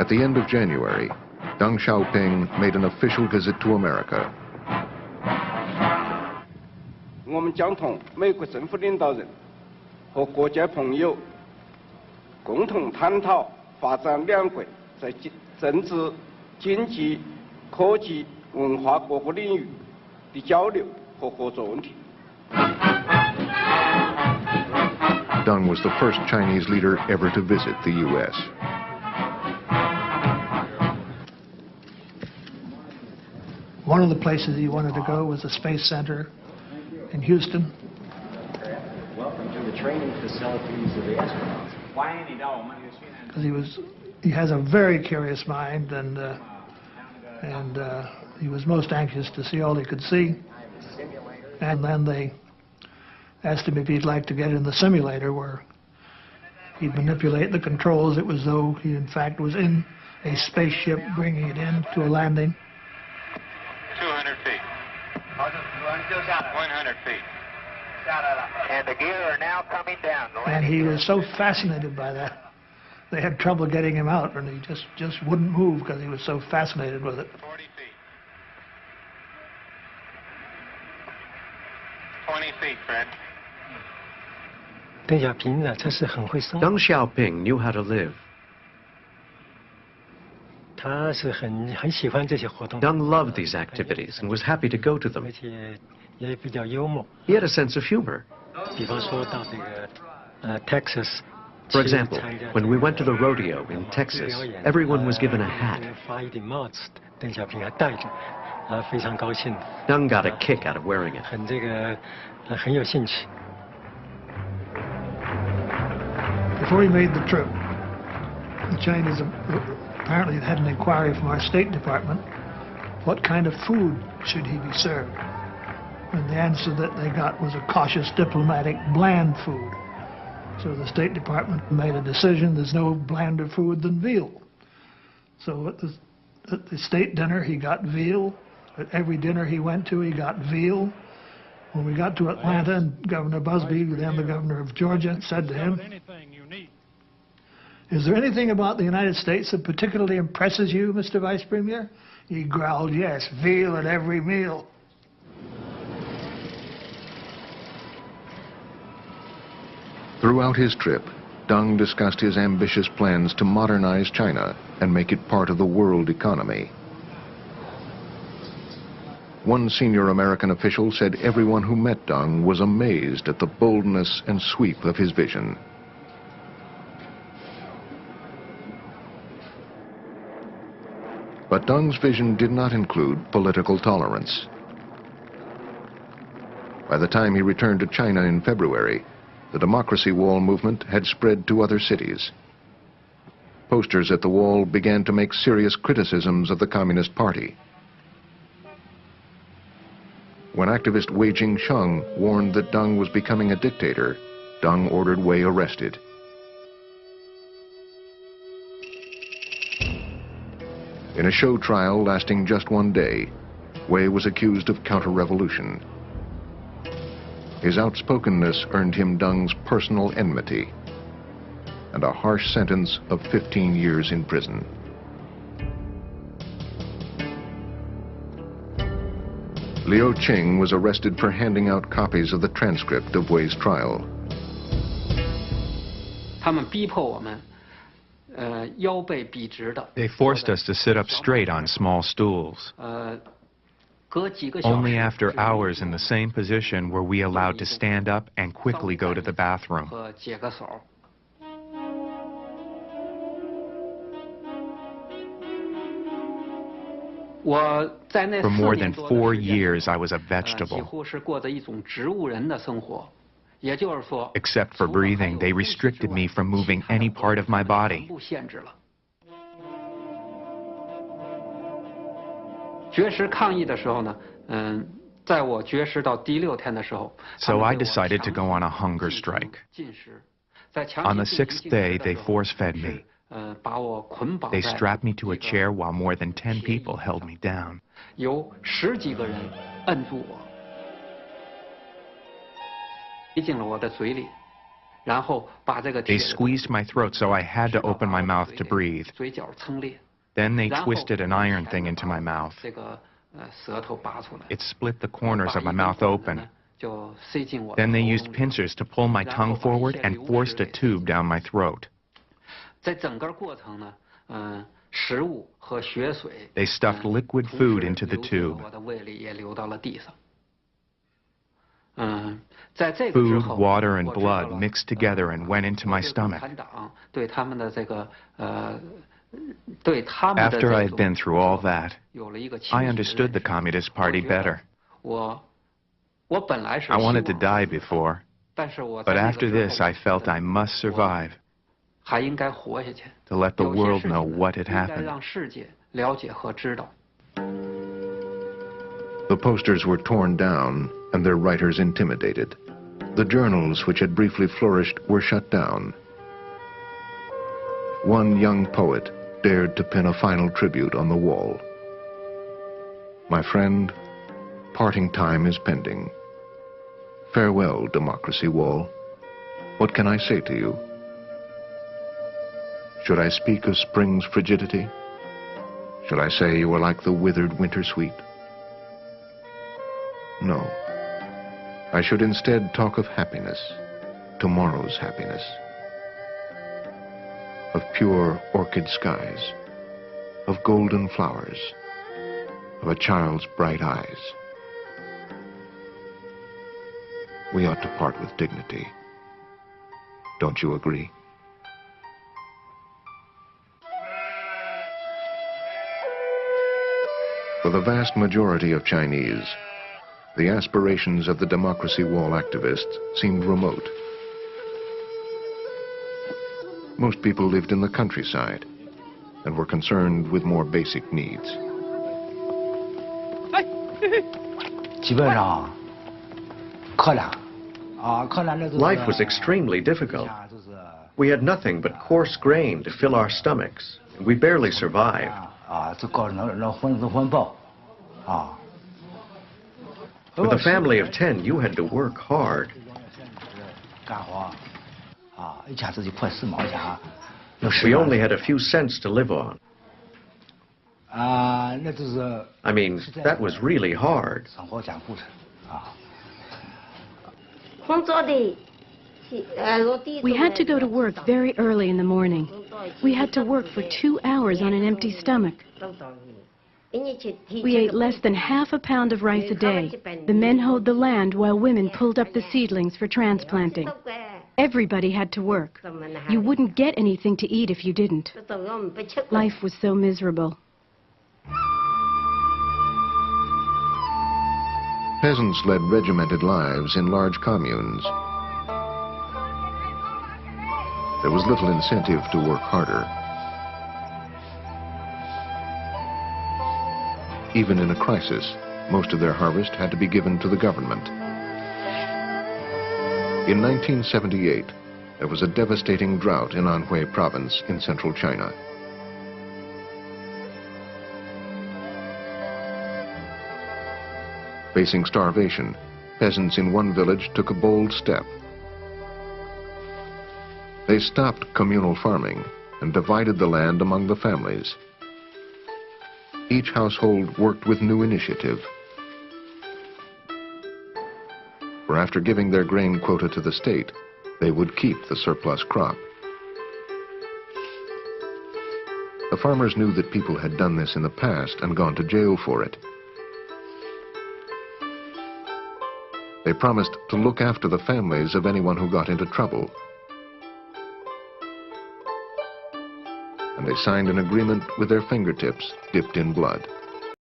At the end of January, Deng Xiaoping made an official visit to America. 我们将同美国政府领导人和国家朋友共同探讨发展两国在政治、经济、科技、文化各个领域的交流和合作问题。 Deng was the first Chinese leader ever to visit the U.S. One of the places he wanted to go was the Space Center in Houston. Welcome to the training facilities of the astronauts. Because he has a very curious mind, and he was most anxious to see all he could see. And then they asked him if he'd like to get in the simulator where he'd manipulate the controls. It was though he in fact was in a spaceship bringing it in to a landing. 200 feet. 100 feet. And the gear are now coming down. And he was so fascinated by that. They had trouble getting him out, and he just wouldn't move because he was so fascinated with it. 40 feet. 20 feet, Fred. Deng Xiaoping knew how to live. Deng loved these activities and was happy to go to them. He had a sense of humor. For example, when we went to the rodeo in Texas, everyone was given a hat. Deng got a kick out of wearing it. Before he made the trip, the Chinese apparently had an inquiry from our State Department, what kind of food should he be served? And the answer that they got was a cautious diplomatic bland food. So the State Department made a decision, there's no blander food than veal. So at the state dinner he got veal. At every dinner he went to he got veal. When we got to Atlanta, and Governor Busby, then the governor of Georgia, said to him, "Is there anything about the United States that particularly impresses you, Mr. Vice Premier?" He growled, "Yes, veal at every meal." Throughout his trip, Deng discussed his ambitious plans to modernize China and make it part of the world economy. One senior American official said everyone who met Deng was amazed at the boldness and sweep of his vision. But Deng's vision did not include political tolerance. By the time he returned to China in February, the Democracy Wall movement had spread to other cities. Posters at the wall began to make serious criticisms of the Communist Party. When activist Wei Jingsheng warned that Deng was becoming a dictator, Deng ordered Wei arrested. In a show trial lasting just one day, Wei was accused of counter-revolution. His outspokenness earned him Deng's personal enmity and a harsh sentence of 15 years in prison. Liu Qing was arrested for handing out copies of the transcript of Wei's trial. They forced us to sit up straight on small stools. Only after hours in the same position were we allowed to stand up and quickly go to the bathroom. For more than 4 years, I was a vegetable. Except for breathing, they restricted me from moving any part of my body. So I decided to go on a hunger strike. On the 6th day, they force-fed me. They strapped me to a chair while more than 10 people held me down. They squeezed my throat, so I had to open my mouth to breathe. Then they twisted an iron thing into my mouth. It split the corners of my mouth open. Then they used pincers to pull my tongue forward and forced a tube down my throat. They stuffed liquid food into the tube. Food, water, and blood mixed together and went into my stomach. After I had been through all that, I understood the Communist Party better. I wanted to die before, but after this I felt I must survive to let the world know what had happened. The posters were torn down and their writers intimidated. The journals which had briefly flourished were shut down. One young poet dared to pin a final tribute on the wall. My friend, parting time is pending. Farewell, democracy wall. What can I say to you? Should I speak of spring's frigidity? Should I say you are like the withered winter sweet? No. I should instead talk of happiness, tomorrow's happiness, of pure orchid skies, of golden flowers, of a child's bright eyes. We ought to part with dignity. Don't you agree? For the vast majority of Chinese, the aspirations of the Democracy Wall activists seemed remote. Most people lived in the countryside and were concerned with more basic needs. Life was extremely difficult. We had nothing but coarse grain to fill our stomachs, and we barely survived. With a family of 10, you had to work hard. We only had a few cents to live on. I mean, that was really hard. We had to go to work very early in the morning. We had to work for 2 hours on an empty stomach. We ate less than half a pound of rice a day. The men hoed the land while women pulled up the seedlings for transplanting. Everybody had to work. You wouldn't get anything to eat if you didn't. Life was so miserable. Peasants led regimented lives in large communes. There was little incentive to work harder. Even in a crisis, most of their harvest had to be given to the government. In 1978, there was a devastating drought in Anhui province in central China. Facing starvation, peasants in one village took a bold step. They stopped communal farming and divided the land among the families. Each household worked with new initiative. For after giving their grain quota to the state, they would keep the surplus crop. The farmers knew that people had done this in the past and gone to jail for it. They promised to look after the families of anyone who got into trouble. And they signed an agreement with their fingertips dipped in blood.